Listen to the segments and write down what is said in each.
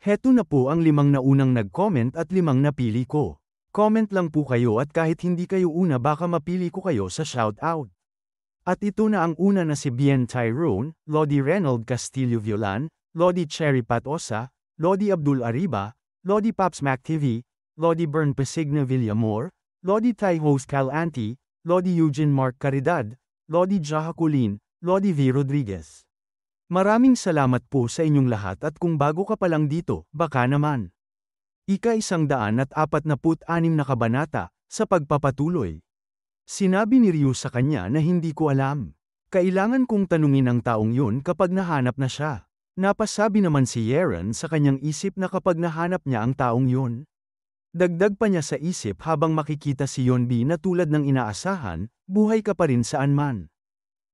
Heto na po ang 5 na unang nag-comment at 5 napili ko. Comment lang po kayo at kahit hindi kayo una baka mapili ko kayo sa shoutout. At ito na ang una na si Bien Tyrone, Lodi Reynold Castillo Violan, Lodi Cherry Patosa, Lodi Abdul Ariba, Lodi Pops Mac TV, Lodi Bern Pasigna Villamor, Lodi Thai Host Calanti, Lodi Eugene Mark Caridad, Lodi Jahakulin, Lodi V. Rodriguez. Maraming salamat po sa inyong lahat at kung bago ka pa lang dito, baka naman. Ika-146 na kabanata, sa pagpapatuloy. Sinabi ni Ryu sa kanya na hindi ko alam. Kailangan kong tanungin ang taong yun kapag nahanap na siya. Napasabi naman si Yeren sa kanyang isip na kapag nahanap niya ang taong yun. Dagdag pa niya sa isip habang makikita si Yonbi na tulad ng inaasahan, buhay ka pa rin saan man.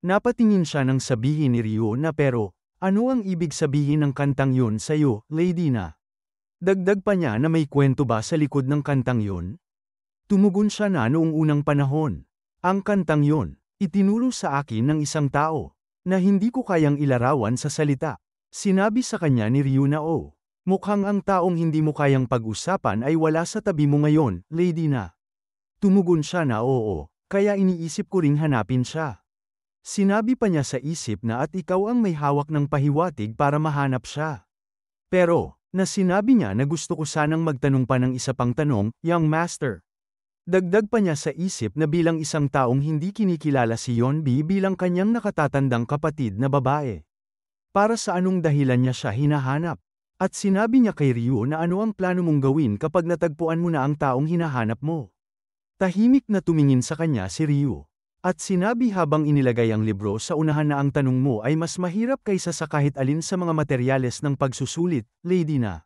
Napatingin siya nang sabihin ni Ryu na pero, ano ang ibig sabihin ng kantang yun sa'yo, Lady na? Dagdag pa niya na may kwento ba sa likod ng kantang yun? Tumugon siya na noong unang panahon. Ang kantang yun, itinuro sa akin ng isang tao, na hindi ko kayang ilarawan sa salita. Sinabi sa kanya ni Ryu na mukhang ang taong hindi mo kayang pag-usapan ay wala sa tabi mo ngayon, Lady na. Tumugon siya na oo, kaya iniisip ko ring hanapin siya. Sinabi pa niya sa isip na at ikaw ang may hawak ng pahiwatig para mahanap siya. Pero, na sinabi niya na gusto ko sanang magtanong pa ng isa pang tanong, young master. Dagdag pa niya sa isip na bilang isang taong hindi kinikilala si Yonbi bilang kanyang nakatatandang kapatid na babae. Para sa anong dahilan niya siya hinahanap? At sinabi niya kay Ryu na ano ang plano mong gawin kapag natagpuan mo na ang taong hinahanap mo. Tahimik na tumingin sa kanya si Ryu. At sinabi habang inilagay ang libro sa unahan na ang tanong mo ay mas mahirap kaysa sa kahit alin sa mga materyales ng pagsusulit, Lady na.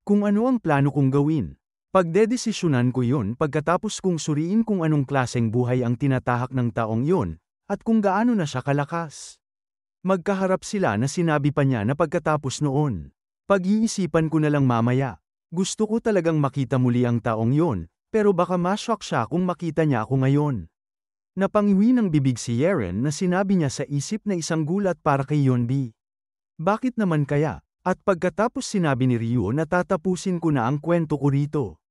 Kung ano ang plano kong gawin. Pagdedesisyonan ko yun pagkatapos kong suriin kung anong klaseng buhay ang tinatahak ng taong yun, at kung gaano na siya kalakas. Magkaharap sila na sinabi pa niya na pagkatapos noon. Pag-iisipan ko na lang mamaya. Gusto ko talagang makita muli ang taong yun, pero baka ma-shock siya kung makita niya ako ngayon. Napangiwi ng bibig si Yeren na sinabi niya sa isip na isang gulat para kay Yonbi. Bakit naman kaya? At pagkatapos sinabi ni Ryu na tatapusin ko na ang kwento ko rito.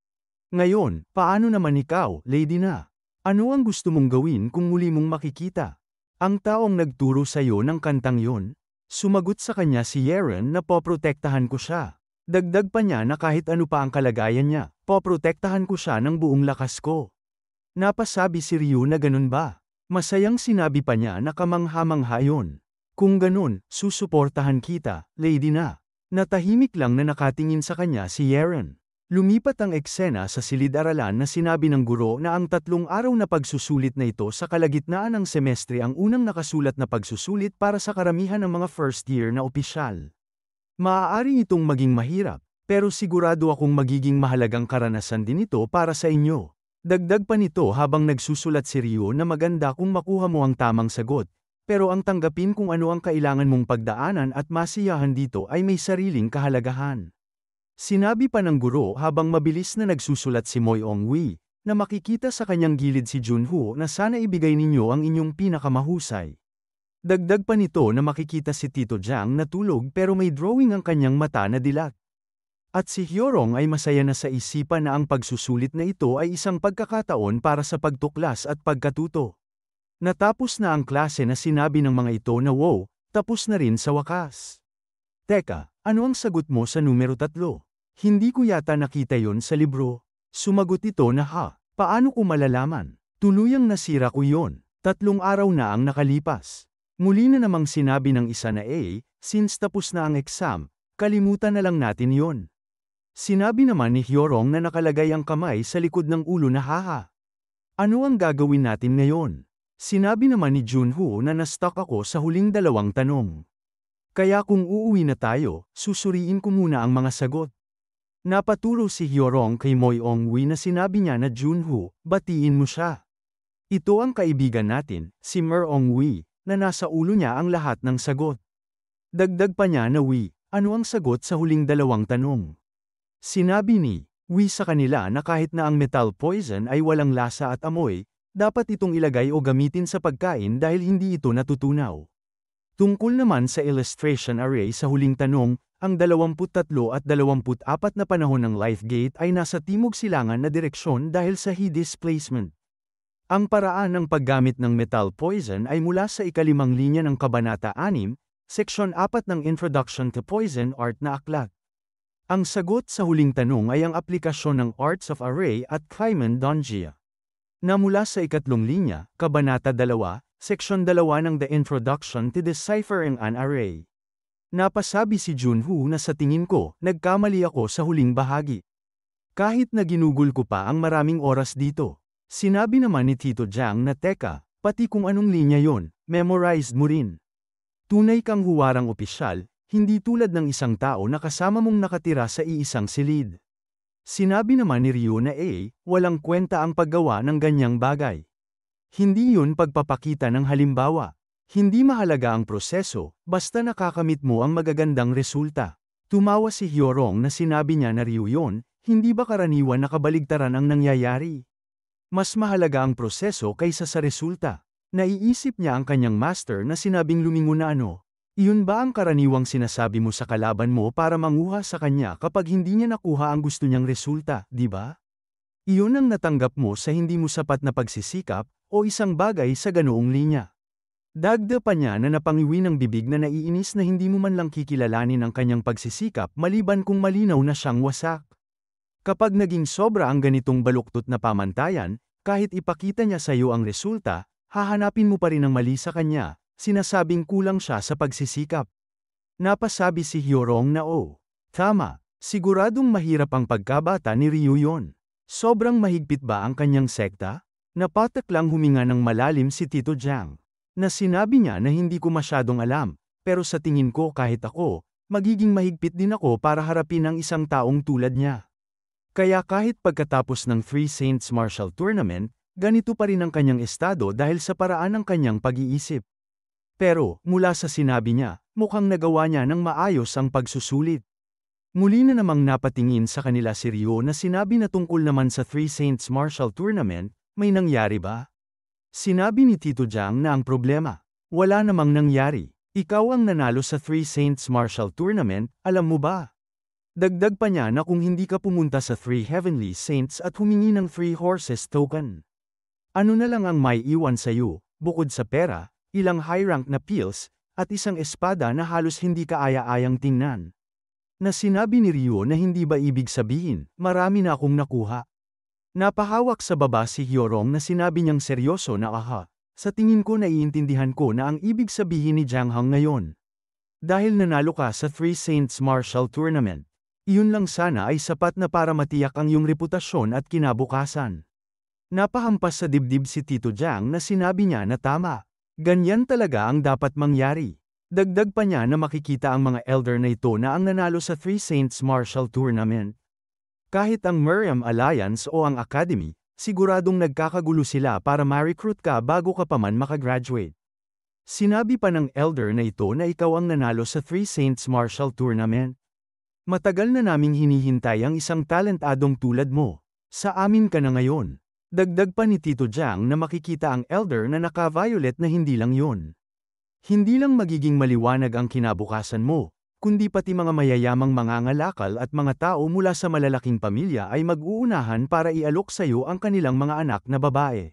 Ngayon, paano naman ikaw, Lady na? Ano ang gusto mong gawin kung muli mong makikita? Ang taong nagturo sa iyo ng kantang yon? Sumagot sa kanya si Yeren na poprotektahan ko siya. Dagdag pa niya na kahit ano pa ang kalagayan niya, poprotektahan ko siya ng buong lakas ko. Napasabi si Ryu na ganun ba? Masayang sinabi pa niya na kamangha-mangha yun. Kung ganun, susuportahan kita, Lady na. Natahimik lang na nakatingin sa kanya si Yeren. Lumipat ang eksena sa silid-aralan na sinabi ng guro na ang 3 araw na pagsusulit na ito sa kalagitnaan ng semestre ang unang nakasulat na pagsusulit para sa karamihan ng mga first year na opisyal. Maaari itong maging mahirap, pero sigurado akong magiging mahalagang karanasan din ito para sa inyo. Dagdag pa nito habang nagsusulat si Ryu na maganda kung makuha mo ang tamang sagot, pero ang tanggapin kung ano ang kailangan mong pagdaanan at masiyahan dito ay may sariling kahalagahan. Sinabi pa ng guro habang mabilis na nagsusulat si Moyong-wi, na makikita sa kanyang gilid si Junho na sana ibigay ninyo ang inyong pinakamahusay. Dagdag pa nito na makikita si Tito Jiang na tulog pero may drawing ang kanyang mata na dilat. At si Hyorong ay masaya na sa isipan na ang pagsusulit na ito ay isang pagkakataon para sa pagtuklas at pagkatuto. Natapos na ang klase na sinabi ng mga ito na wow, tapos na rin sa wakas. Teka, ano ang sagot mo sa numero 3? Hindi ko yata nakita yon sa libro. Sumagot ito na paano ko malalaman? Tuluyang nasira ko yon. 3 araw na ang nakalipas. Muli na namang sinabi ng isa na since tapos na ang exam, kalimutan na lang natin yon. Sinabi naman ni Hyorong na nakalagay ang kamay sa likod ng ulo na Ano ang gagawin natin ngayon? Sinabi naman ni Junho na na-stuck ako sa huling 2 tanong. Kaya kung uuwi na tayo, susuriin ko muna ang mga sagot. Napaturo si Hyorong kay Moyong-wi na sinabi niya na Junho, batiin mo siya. Ito ang kaibigan natin, si Merong-wi, na nasa ulo niya ang lahat ng sagot. Dagdag pa niya na ano ang sagot sa huling 2 tanong? Sinabi ni Wi sa kanila na kahit na ang metal poison ay walang lasa at amoy, dapat itong ilagay o gamitin sa pagkain dahil hindi ito natutunaw. Tungkol naman sa illustration array sa huling tanong, ang 23 at 24 na panahon ng Life Gate ay nasa timog-silangan na direksyon dahil sa heat displacement. Ang paraan ng paggamit ng metal poison ay mula sa ikalimang linya ng Kabanata 6, Seksyon 4 ng Introduction to Poison Art na aklat. Ang sagot sa huling tanong ay ang aplikasyon ng Arts of Array at Clymen Dongia, na mula sa ikatlong linya, Kabanata 2, Seksyon 2 ng The Introduction to Deciphering an Array. Napasabi si Junho na sa tingin ko, nagkamali ako sa huling bahagi. Kahit na ginugol ko pa ang maraming oras dito. Sinabi naman ni Tito Jiang na teka, pati kung anong linya yon, memorized mo rin. Tunay kang huwarang opisyal, hindi tulad ng isang tao na kasama mong nakatira sa iisang silid. Sinabi naman ni Ryo na walang kwenta ang paggawa ng ganyang bagay. Hindi yun pagpapakita ng halimbawa. Hindi mahalaga ang proseso, basta nakakamit mo ang magagandang resulta. Tumawa si Hyorong na sinabi niya na Ryo yun, hindi ba karaniwan na kabaligtaran ang nangyayari? Mas mahalaga ang proseso kaysa sa resulta. Naiisip niya ang kanyang master na sinabing lumingon na iyon ba ang karaniwang sinasabi mo sa kalaban mo para manguha sa kanya kapag hindi niya nakuha ang gusto niyang resulta, di ba? Iyon ang natanggap mo sa hindi mo sapat na pagsisikap, o isang bagay sa ganoong linya. Dagda pa niya na napangiwi ng bibig na naiinis na hindi mo man lang kikilalanin ang kanyang pagsisikap maliban kung malinaw na siyang wasak. Kapag naging sobra ang ganitong baluktot na pamantayan, kahit ipakita niya sa iyo ang resulta, hahanapin mo pa rin ang mali sa kanya, sinasabing kulang siya sa pagsisikap. Napasabi si Hyorong na tama, siguradong mahirap ang pagkabata ni Ryo yon. Sobrang mahigpit ba ang kanyang sekta? Napatak lang huminga ng malalim si Tito Jiang. Na sinabi niya na hindi ko masyadong alam, pero sa tingin ko kahit ako, magiging mahigpit din ako para harapin ang isang taong tulad niya. Kaya kahit pagkatapos ng Three Saints Martial Tournament, ganito pa rin ang kanyang estado dahil sa paraan ng kanyang pag-iisip. Pero, mula sa sinabi niya, mukhang nagawa niya ng maayos ang pagsusulit. Muli na namang napatingin sa kanila si Ryo na sinabi na tungkol naman sa Three Saints Martial Tournament, may nangyari ba? Sinabi ni Tito Jiang na ang problema, wala namang nangyari. Ikaw ang nanalo sa Three Saints Martial Tournament, alam mo ba? Dagdag pa niya na kung hindi ka pumunta sa Three Heavenly Saints at humingi ng Three Horses token. Ano na lang ang may iwan sa iyo, bukod sa pera, ilang high-rank na pills, at isang espada na halos hindi ka aya-ayang tingnan. Na sinabi ni Ryo na hindi ba ibig sabihin, marami na akong nakuha. Napahawak sa baba si Hyorong na sinabi niyang seryoso na sa tingin ko naiintindihan ko na ang ibig sabihin ni Jiang Hang ngayon. Dahil nanalo ka sa Three Saints Martial Tournament, iyon lang sana ay sapat na para matiyak ang iyong reputasyon at kinabukasan. Napahampas sa dibdib si Tito Jiang na sinabi niya na tama. Ganyan talaga ang dapat mangyari. Dagdag pa niya na makikita ang mga elder na ito na ang nanalo sa Three Saints Martial Tournament. Kahit ang Miriam Alliance o ang Academy, siguradong nagkakagulo sila para ma-recruit ka bago ka pa man makagraduate. Sinabi pa ng elder na ito na ikaw ang nanalo sa Three Saints Martial Tournament. Matagal na naming hinihintay ang isang talentadong tulad mo. Sa amin ka na ngayon. Dagdag pa ni Tito Jiang na makikita ang elder na naka-violet na hindi lang yon. Hindi lang magiging maliwanag ang kinabukasan mo, kundi pati mga mayayamang mangangalakal at mga tao mula sa malalaking pamilya ay mag-uunahan para ialok sa iyo ang kanilang mga anak na babae.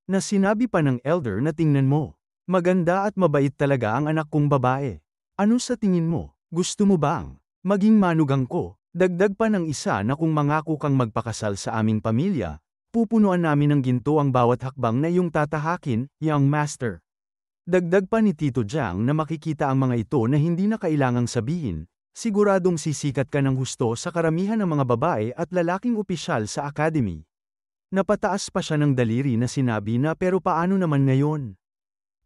Na sinabi pa ng elder na tingnan mo, maganda at mabait talaga ang anak kong babae. Ano sa tingin mo, gusto mo bang maging manugang ko? Dagdag pa ng isa na kung mangako kang magpakasal sa aming pamilya, pupunuan namin ng ginto ang bawat hakbang na iyong tatahakin, young master. Dagdag pa ni Tito Jiang na makikita ang mga ito na hindi na kailangang sabihin, siguradong sisikat ka ng husto sa karamihan ng mga babae at lalaking opisyal sa academy. Napataas pa siya ng daliri na sinabi na pero paano naman ngayon?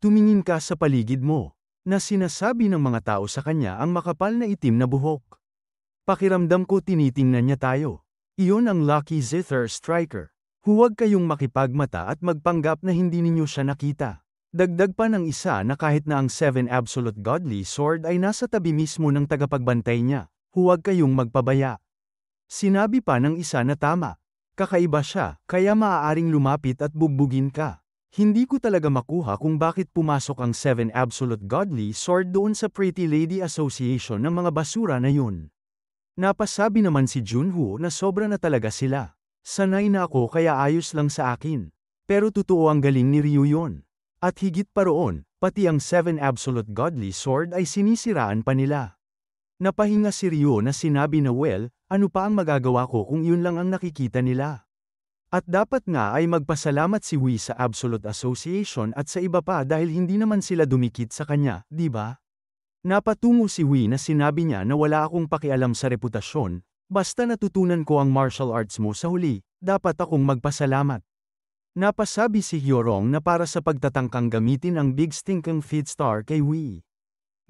Tumingin ka sa paligid mo, na sinasabi ng mga tao sa kanya ang makapal na itim na buhok. Pakiramdam ko tinitingnan niya tayo. Iyon ang Lucky Zither Striker. Huwag kayong makipagmata at magpanggap na hindi ninyo siya nakita. Dagdag pa ng isa na kahit na ang 7 Absolute Godly Sword ay nasa tabi mismo ng tagapagbantay niya, huwag kayong magpabaya. Sinabi pa ng isa na tama. Kakaiba siya, kaya maaaring lumapit at bugbugin ka. Hindi ko talaga makuha kung bakit pumasok ang 7 Absolute Godly Sword doon sa Pretty Lady Association ng mga basura na yun. Napasabi naman si Junho na sobra na talaga sila. Sanay na ako kaya ayos lang sa akin. Pero totoo ang galing ni Ryu yon. At higit pa roon, pati ang 7 Absolute Godly Sword ay sinisiraan pa nila. Napahinga si Ryu na sinabi na well, ano pa ang magagawa ko kung yun lang ang nakikita nila. At dapat nga ay magpasalamat si Wii sa Absolute Association at sa iba pa dahil hindi naman sila dumikit sa kanya, di ba? Napatungo si Wii na sinabi niya na wala akong pakialam sa reputasyon, basta natutunan ko ang martial arts mo sa huli, dapat akong magpasalamat. Napasabi si Hyorong na para sa pagtatangkang gamitin ang Big Stinking Feet Star kay Wii.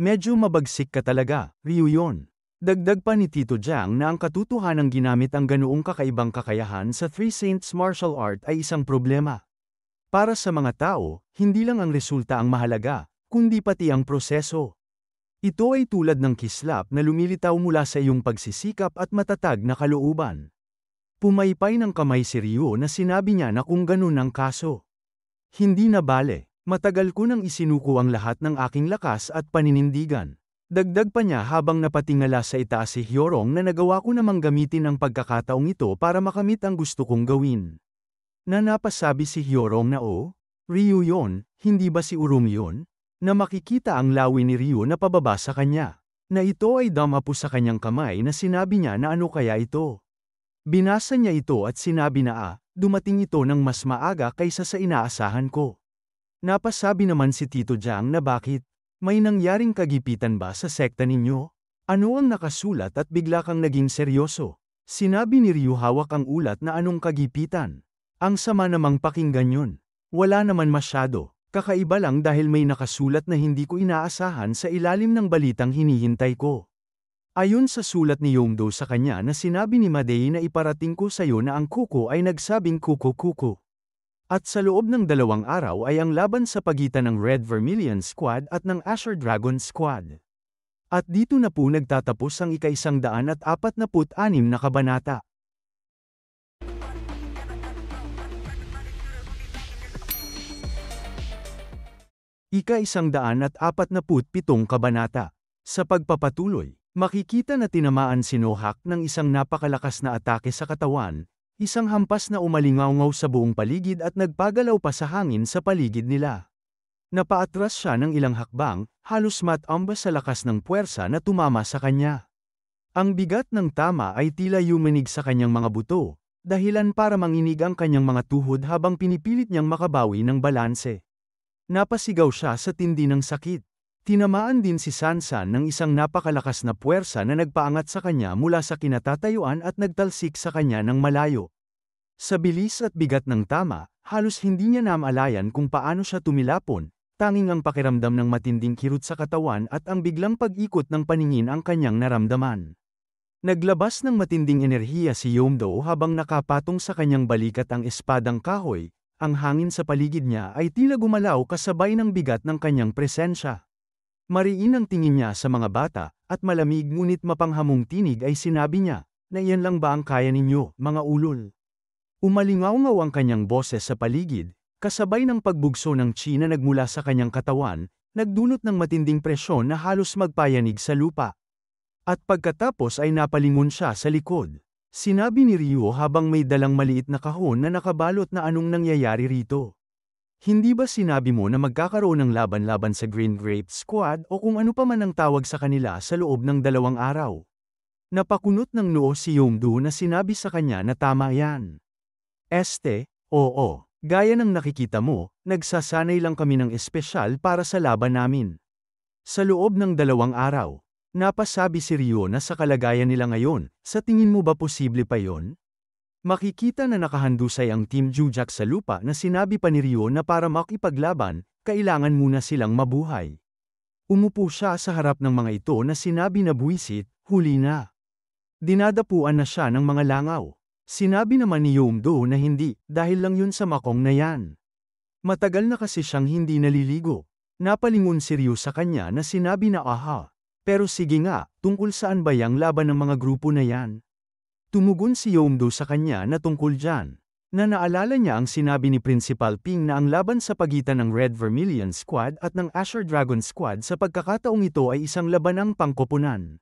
Medyo mabagsik ka talaga, Ryu yon. Dagdag pa ni Tito Jiang na ang katotohanang ginamit ang ganoong kakaibang kakayahan sa Three Saints martial art ay isang problema. Para sa mga tao, hindi lang ang resulta ang mahalaga, kundi pati ang proseso. Ito ay tulad ng kislap na lumilitaw mula sa iyong pagsisikap at matatag na kalooban. Pumaypay ng kamay si Ryu na sinabi niya na kung ganun ang kaso. Hindi na bale, matagal ko nang isinuko ang lahat ng aking lakas at paninindigan. Dagdag pa niya habang napatingala sa itaas si Hyorong na nagawa ko namang gamitin ang pagkakataong ito para makamit ang gusto kong gawin. Napasabi si Hyorong na Ryu yon, hindi ba si Urumi yon? Na makikita ang lawi ni Ryu na pababa sa kanya. Na ito ay damapo sa kanyang kamay na sinabi niya na ano kaya ito. Binasa niya ito at sinabi na dumating ito ng mas maaga kaysa sa inaasahan ko. Napasabi naman si Tito Jiang na bakit? May nangyaring kagipitan ba sa sekta ninyo? Ano ang nakasulat at bigla kang naging seryoso? Sinabi ni Ryu hawak ang ulat na anong kagipitan. Ang sama namang pakinggan yun. Wala naman masyado. Kakaiba lang dahil may nakasulat na hindi ko inaasahan sa ilalim ng balitang hinihintay ko. Ayon sa sulat ni Yongdo sa kanya na sinabi ni Madei na iparating ko sa iyo na ang kuko ay nagsabing kuko-kuko. At sa loob ng 2 araw ay ang laban sa pagitan ng Red Vermilion Squad at ng Azure Dragon Squad. At dito na po nagtatapos ang ika-146 na kabanata. Ika-147 kabanata. Sa pagpapatuloy, makikita na tinamaan si Nohak ng isang napakalakas na atake sa katawan, isang hampas na umalingaw-ngaw sa buong paligid at nagpagalaw pa sa hangin sa paligid nila. Napaatras siya ng ilang hakbang, halos matambas sa lakas ng puwersa na tumama sa kanya. Ang bigat ng tama ay tila yumanig sa kanyang mga buto, dahilan para manginig ang kanyang mga tuhod habang pinipilit niyang makabawi ng balanse. Napasigaw siya sa tindi ng sakit. Tinamaan din si Sansan ng isang napakalakas na puwersa na nagpaangat sa kanya mula sa kinatatayuan at nagtalsik sa kanya ng malayo. Sa bilis at bigat ng tama, halos hindi niya namalayan kung paano siya tumilapon, tanging ang pakiramdam ng matinding kirot sa katawan at ang biglang pag-ikot ng paningin ang kanyang naramdaman. Naglabas ng matinding enerhiya si Yongdo habang nakapatong sa kanyang balikat ang espadang kahoy, ang hangin sa paligid niya ay tila gumalaw kasabay ng bigat ng kanyang presensya. Mariin ang tingin niya sa mga bata, at malamig ngunit mapanghamong tinig ay sinabi niya, na iyan lang ba ang kaya ninyo, mga ulol? Umalingaw-ngaw ang kanyang boses sa paligid, kasabay ng pagbugso ng chi na nagmula sa kanyang katawan, nagdulot ng matinding presyon na halos magpayanig sa lupa. At pagkatapos ay napalingon siya sa likod. Sinabi ni Ryu habang may dalang maliit na kahon na nakabalot na anong nangyayari rito. Hindi ba sinabi mo na magkakaroon ng laban-laban sa Green Grape Squad o kung ano pa man ang tawag sa kanila sa loob ng 2 araw? Napakunot ng noo si Yongdo na sinabi sa kanya na tama yan. Oo. Gaya ng nakikita mo, nagsasanay lang kami ng espesyal para sa laban namin. Sa loob ng 2 araw, napasabi si Ryu na sa kalagayan nila ngayon, sa tingin mo ba posible pa yon? Makikita na nakahandusay ang Team Jujak sa lupa na sinabi pa ni Ryu na para makipaglaban, kailangan muna silang mabuhay. Umupo siya sa harap ng mga ito na sinabi na buwisit, huli na. Dinadapuan na siya ng mga langaw. Sinabi naman ni Yongdo na hindi, dahil lang yun sa makong na yan. Matagal na kasi siyang hindi naliligo. Napalingon si Ryu sa kanya na sinabi na aha. Pero sige nga, tungkol saan ba yang laban ng mga grupo na yan? Tumugon si Yongdo sa kanya na tungkol dyan. Na naalala niya ang sinabi ni Principal Ping na ang laban sa pagitan ng Red Vermilion Squad at ng Azure Dragon Squad sa pagkakataong ito ay isang labanang pangkoponan.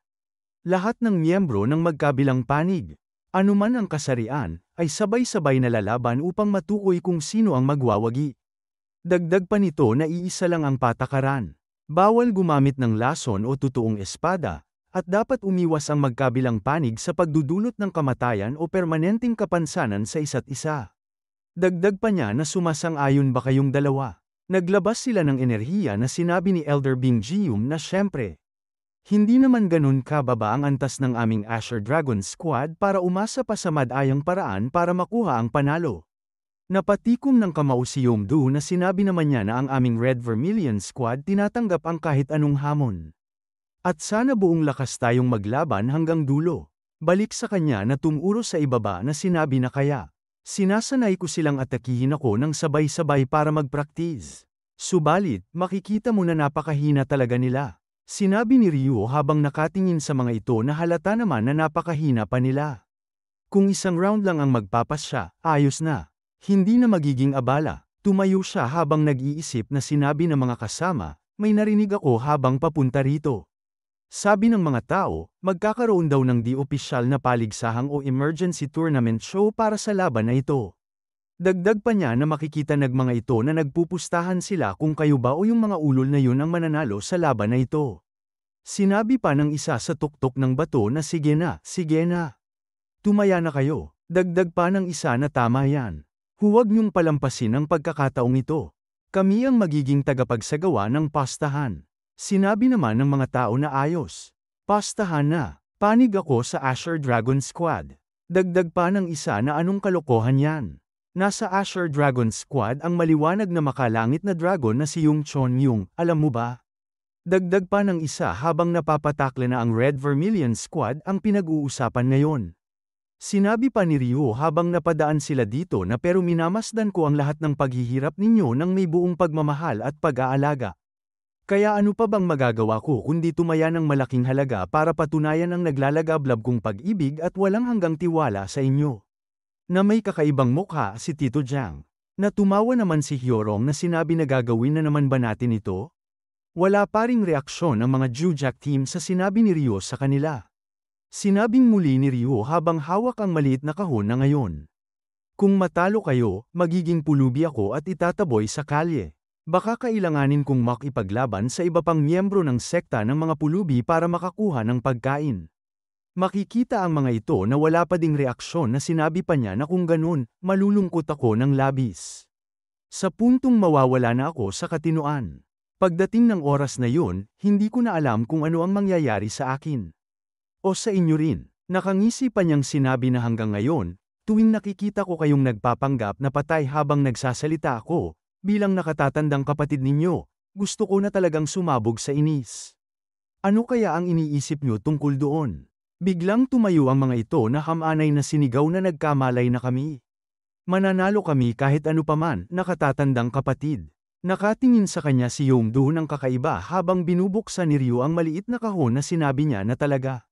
Lahat ng miyembro ng magkabilang panig, anuman ang kasarian, ay sabay-sabay na lalaban upang matukoy kung sino ang magwawagi. Dagdag pa nito na iisa lang ang patakaran. Bawal gumamit ng lason o totoong espada, at dapat umiwas ang magkabilang panig sa pagdudulot ng kamatayan o permanenteng kapansanan sa isa't isa. Dagdag pa niya na sumasang-ayon ba kayong dalawa? Naglabas sila ng enerhiya na sinabi ni Elder Bing Jium na syempre. Hindi naman ganun kababa ang antas ng aming Azure Dragon Squad para umasa pa sa madayang paraan para makuha ang panalo. Napatikom ng kamao si Yomdu na sinabi naman niya na ang aming Red Vermilion Squad tinatanggap ang kahit anong hamon. At sana buong lakas tayong maglaban hanggang dulo. Balik sa kanya na tumuro sa ibaba na sinabi na kaya. Sinasanay ko silang atakihin ako ng sabay-sabay para mag-practice. Subalit, makikita mo na napakahina talaga nila. Sinabi ni Ryu habang nakatingin sa mga ito na halata naman na napakahina pa nila. Kung isang round lang ang magpapasya, ayos na. Hindi na magiging abala. Tumayo siya habang nag-iisip na sinabi ng mga kasama, may narinig ako habang papunta rito. Sabi ng mga tao, magkakaroon daw ng di-opisyal na paligsahang o emergency tournament show para sa laban na ito. Dagdag pa niya na makikita ng mga ito na nagpupustahan sila kung kayo ba o yung mga ulol na yun ang mananalo sa laban na ito. Sinabi pa ng isa sa tuktok ng bato na sige na, sige na. Tumaya na kayo. Dagdag pa ng isa na tama yan. Huwag niyong palampasin ang pagkakataong ito. Kami ang magiging tagapagsagawa ng pastahan. Sinabi naman ng mga tao na ayos. Pastahan na. Panig ako sa Azure Dragon Squad. Dagdag pa ng isa na anong kalokohan yan. Nasa Azure Dragon Squad ang maliwanag na makalangit na dragon na si Yung Chon Yung, alam mo ba? Dagdag pa ng isa habang napapatakle na ang Red Vermilion Squad ang pinag-uusapan ngayon. Sinabi pa ni Ryu habang napadaan sila dito na pero minamasdan ko ang lahat ng paghihirap ninyo ng may buong pagmamahal at pag-aalaga. Kaya ano pa bang magagawa ko kundi tumaya ng malaking halaga para patunayan ang naglalagablab kong pag-ibig at walang hanggang tiwala sa inyo. Na may kakaibang mukha si Tito Jiang. Na tumawa naman si Hyorong na sinabi na gagawin na naman ba natin ito? Wala pa ring reaksyon ang mga Jujak team sa sinabi ni Ryo sa kanila. Sinabing muli ni Ryo habang hawak ang maliit na kahon na ngayon. Kung matalo kayo, magiging pulubi ako at itataboy sa kalye. Baka kailanganin kong makipaglaban sa iba pang miyembro ng sekta ng mga pulubi para makakuha ng pagkain. Makikita ang mga ito na wala pa ding reaksyon na sinabi pa niya na kung ganun, malulungkot ako ng labis. Sa puntong mawawala na ako sa katinoan. Pagdating ng oras na yun, hindi ko na alam kung ano ang mangyayari sa akin. O sa inyo rin. Nakangisi pa niyang sinabi na hanggang ngayon, tuwing nakikita ko kayong nagpapanggap na patay habang nagsasalita ako, bilang nakatatandang kapatid ninyo, gusto ko na talagang sumabog sa inis. Ano kaya ang iniisip niyo tungkol doon? Biglang tumayo ang mga ito na hamanay na sinigaw na nagkamalay na kami. Mananalo kami kahit ano paman, nakatatandang kapatid. Nakatingin sa kanya si Yomdu ng kakaiba habang binubuksan ni Ryu ang maliit na kahon na sinabi niya na talaga.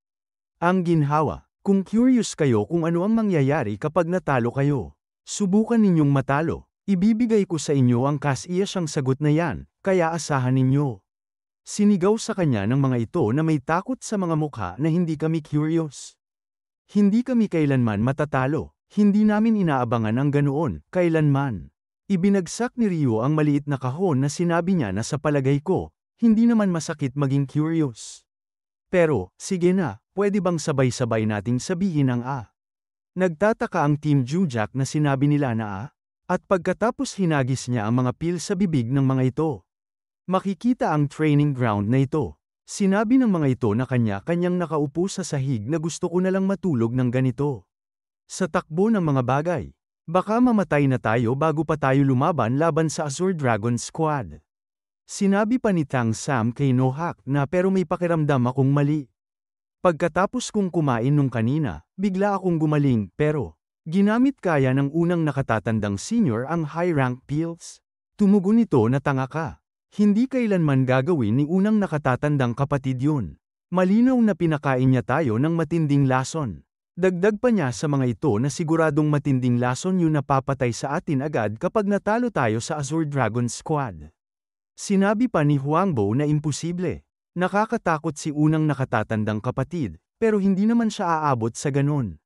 Ang ginhawa, kung curious kayo kung ano ang mangyayari kapag natalo kayo, subukan ninyong matalo. Ibibigay ko sa inyo ang kasiyasang sagot na yan, kaya asahan ninyo. Sinigaw sa kanya ng mga ito na may takot sa mga mukha na hindi kami curious. Hindi kami kailanman matatalo, hindi namin inaabangan ang ganoon, kailanman. Ibinagsak ni Ryu ang maliit na kahon na sinabi niya na sa palagay ko, hindi naman masakit maging curious. Pero, sige na, pwede bang sabay-sabay nating sabihin ang A? Nagtataka ang Team Jujak na sinabi nila na A? At pagkatapos hinagis niya ang mga pil sa bibig ng mga ito. Makikita ang training ground na ito. Sinabi ng mga ito na kanya-kanyang nakaupo sa sahig na gusto ko na lang matulog ng ganito. Sa takbo ng mga bagay. Baka mamatay na tayo bago pa tayo lumaban laban sa Azure Dragon Squad. Sinabi pa ni Tang Sam kay Nohak na pero may pakiramdam akong mali. Pagkatapos kong kumain nung kanina, bigla akong gumaling pero ginamit kaya ng unang nakatatandang senior ang high-rank pills? Tumugon ito na tanga ka. Hindi kailanman gagawin ni unang nakatatandang kapatid yun. Malinaw na pinakain niya tayo ng matinding lason. Dagdag pa niya sa mga ito na siguradong matinding lason yun na papatay sa atin agad kapag natalo tayo sa Azure Dragon Squad. Sinabi pa ni Huangbo na imposible. Nakakatakot si unang nakatatandang kapatid, pero hindi naman siya aabot sa ganon.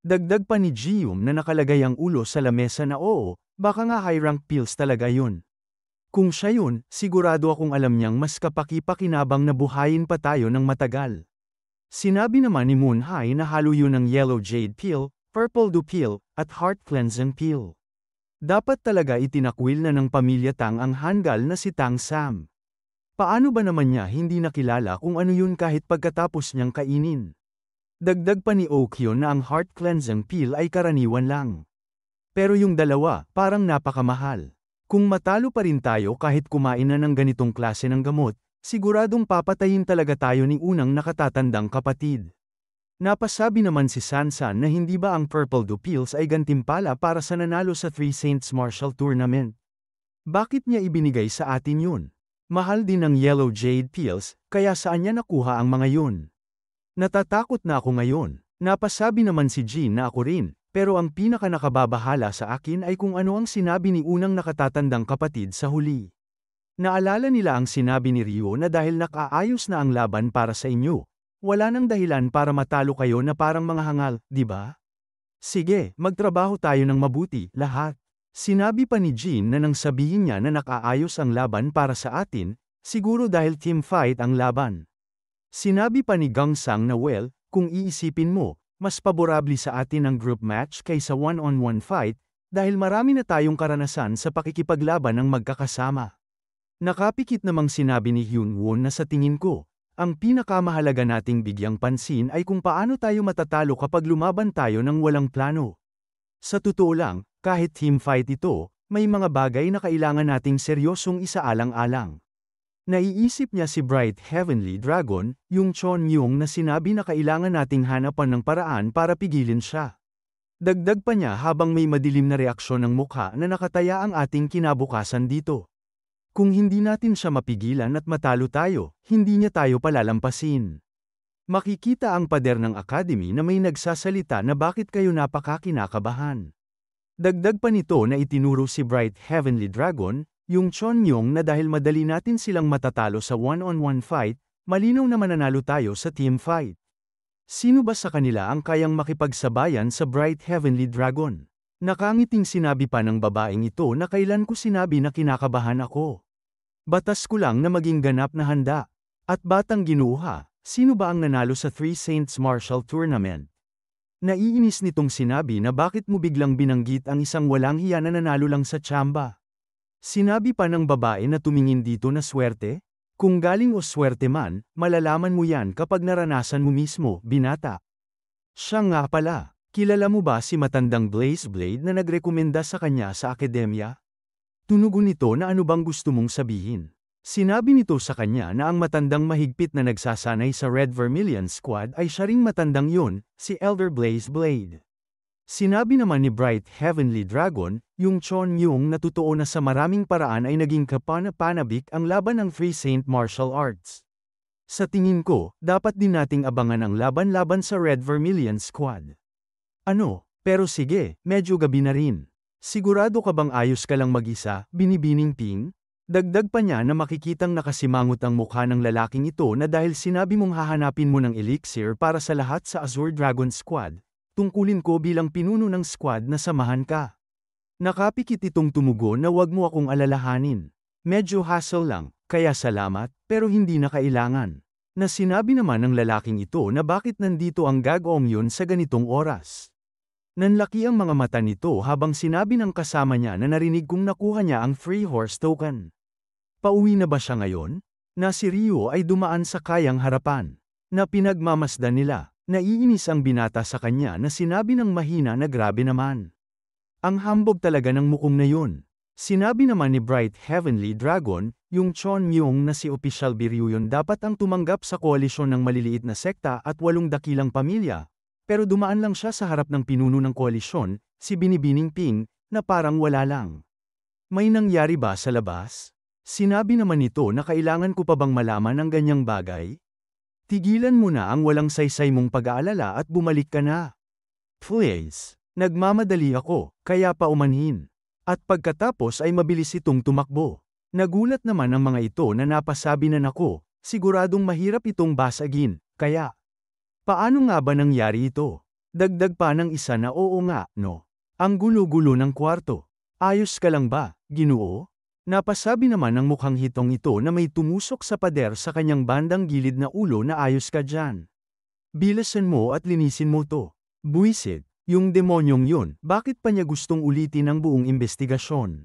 Dagdag pa ni Jium na nakalagay ang ulo sa lamesa na oo, baka nga high rank pills talaga yun. Kung siya yun, sigurado akong alam niyang mas kapaki-pakinabang na buhayin pa tayo ng matagal. Sinabi naman ni Moon Hai na halo yun ng Yellow Jade Pill, Purple Do Pill, at Heart Cleansing Pill. Dapat talaga itinakwil na ng pamilya Tang ang hanggal na si Tang Sam. Paano ba naman niya hindi nakilala kung ano yun kahit pagkatapos niyang kainin? Dagdag pa ni Okyo na ang Heart Cleansing Pill ay karaniwan lang. Pero yung dalawa, parang napakamahal. Kung matalo pa rin tayo kahit kumain na ng ganitong klase ng gamot, siguradong papatayin talaga tayo ni unang nakatatandang kapatid. Napasabi naman si Sansan na hindi ba ang Purple Do Pills ay gantimpala para sa nanalo sa Three Saints Martial Tournament? Bakit niya ibinigay sa atin yun? Mahal din ang Yellow Jade Pills, kaya saan niya nakuha ang mga yun? Natatakot na ako ngayon. Napasabi naman si Jean na ako rin, pero ang pinaka nakababahala sa akin ay kung ano ang sinabi ni unang nakatatandang kapatid sa huli. Naalala nila ang sinabi ni Ryo na dahil nakaayos na ang laban para sa inyo, wala nang dahilan para matalo kayo na parang mga hangal, di ba? Sige, magtrabaho tayo ng mabuti, lahat. Sinabi pa ni Jean na nang sabihin niya na nakaayos ang laban para sa atin, siguro dahil team fight ang laban. Sinabi pa ni Gangsang na well, kung iisipin mo, mas paborable sa atin ang group match kaysa one-on-one fight, dahil marami na tayong karanasan sa pakikipaglaban ng magkakasama. Nakapikit namang sinabi ni Hyunwon na sa tingin ko, ang pinakamahalaga nating bigyang pansin ay kung paano tayo matatalo kapag lumaban tayo ng walang plano. Sa totoo lang, kahit team fight ito, may mga bagay na kailangan nating seryosong isaalang-alang. Naiisip niya si Bright Heavenly Dragon, yung Chon Yung na sinabi na kailangan nating hanapan ng paraan para pigilin siya. Dagdag pa niya habang may madilim na reaksyon ng mukha na nakataya ang ating kinabukasan dito. Kung hindi natin siya mapigilan at matalo tayo, hindi niya tayo palalampasin. Makikita ang pader ng Academy na may nagsasalita na bakit kayo napakakinakabahan. Dagdag pa nito na itinuro si Bright Heavenly Dragon, yung Chon Yung na dahil madali natin silang matatalo sa one-on-one fight, malinaw na mananalo tayo sa team fight. Sino ba sa kanila ang kayang makipagsabayan sa Bright Heavenly Dragon? Nakangiting sinabi pa ng babaeng ito na kailan ko sinabi na kinakabahan ako. Batas ko lang na maging ganap na handa. At batang ginuha, sino ba ang nanalo sa Three Saints Martial Tournament? Naiinis nitong sinabi na bakit mo biglang binanggit ang isang walang hiya na nanalo lang sa tsamba. Sinabi pa ng babae na tumingin dito na swerte? Kung galing o swerte man, malalaman mo yan kapag naranasan mo mismo, binata. Siya nga pala. Kilala mo ba si matandang Blaze Blade na nagrekomenda sa kanya sa akademya? Tunugon nito na ano bang gusto mong sabihin. Sinabi nito sa kanya na ang matandang mahigpit na nagsasanay sa Red Vermilion Squad ay siya ring matandang yun, si Elder Blaze Blade. Sinabi naman ni Bright Heavenly Dragon, yung Chon Yung na totoo na sa maraming paraan ay naging kapana-panabik ang laban ng Three Saint Martial Arts. Sa tingin ko, dapat din nating abangan ang laban-laban sa Red Vermilion Squad. Ano, pero sige, medyo gabi na rin. Sigurado ka bang ayos ka lang mag-isa, binibining Ping? Dagdag pa niya na makikitang nakasimangot ang mukha ng lalaking ito na dahil sinabi mong hahanapin mo ng elixir para sa lahat sa Azure Dragon Squad, tungkulin ko bilang pinuno ng squad na samahan ka. Nakapikit itong tumugon na wag mo akong alalahanin. Medyo hassle lang, kaya salamat, pero hindi na kailangan. Na sinabi naman ng lalaking ito na bakit nandito ang gagawin yun sa ganitong oras. Nanlaki ang mga mata nito habang sinabi ng kasama niya na narinig kong nakuha niya ang free horse token. Pauwi na ba siya ngayon? Na si Ryo ay dumaan sa kayang harapan. Na pinagmamasdan nila, naiinis ang binata sa kanya na sinabi ng mahina na grabe naman. Ang hambog talaga ng mukhang na yun. Sinabi naman ni Bright Heavenly Dragon, yung Chon Myung na si Official Biryuyon dapat ang tumanggap sa koalisyon ng maliliit na sekta at 8 dakilang pamilya. Pero dumaan lang siya sa harap ng pinuno ng koalisyon, si Binibining Ping, na parang wala lang. May nangyari ba sa labas? Sinabi naman nito na kailangan ko pa bang malaman ang ganyang bagay? Tigilan mo na ang walang saysay mong pag-aalala at bumalik ka na. Please. Nagmamadali ako, kaya paumanhin. At pagkatapos ay mabilis itong tumakbo. Nagulat naman ang mga ito na napasabi na nako, siguradong mahirap itong basagin, kaya. Paano nga ba nangyari ito? Dagdag pa ng isa na oo nga, no. Ang gulo-gulo ng kwarto. Ayos ka lang ba, Ginoo? Napasabi naman ng mukhang hitong ito na may tumusok sa pader sa kanyang bandang gilid na ulo na ayos ka dyan. Bilasan mo at linisin mo to. Buwisit, yung demonyong yun, bakit pa niya gustong ulitin ang buong investigasyon?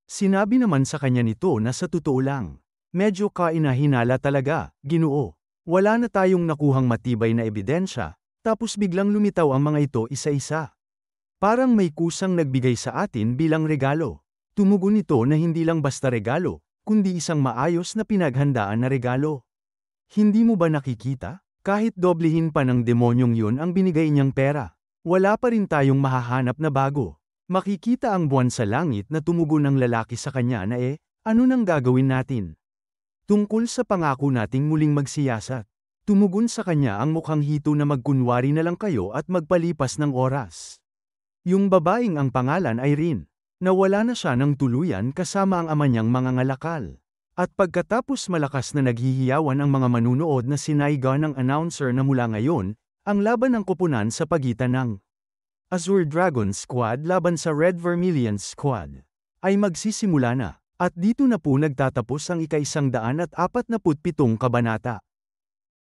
Sinabi naman sa kanya nito na sa totoo lang. Medyo kainahinala talaga, Ginoo. Wala na tayong nakuhang matibay na ebidensya, tapos biglang lumitaw ang mga ito isa-isa. Parang may kusang nagbigay sa atin bilang regalo. Tumugon ito na hindi lang basta regalo, kundi isang maayos na pinaghandaan na regalo. Hindi mo ba nakikita? Kahit doblehin pa ng demonyong yun ang binigay niyang pera, wala pa rin tayong mahahanap na bago. Makikita ang buwan sa langit na tumugon ng lalaki sa kanya na ano nang gagawin natin? Tungkol sa pangako nating muling magsiyasat. Tumugon sa kanya ang mukhang hito na magkunwari na lang kayo at magpalipas ng oras. Yung babaeng ang pangalan ay Rin. Nawala na siya ng tuluyan kasama ang ama niyang mga ngalakal. At pagkatapos malakas na naghihiyawan ang mga manunood na sinaiga ng announcer na mula ngayon, ang laban ng koponan sa pagitan ng Azure Dragon Squad laban sa Red Vermilion Squad ay magsisimula na. At dito na po nagtatapos ang ika-147 kabanata.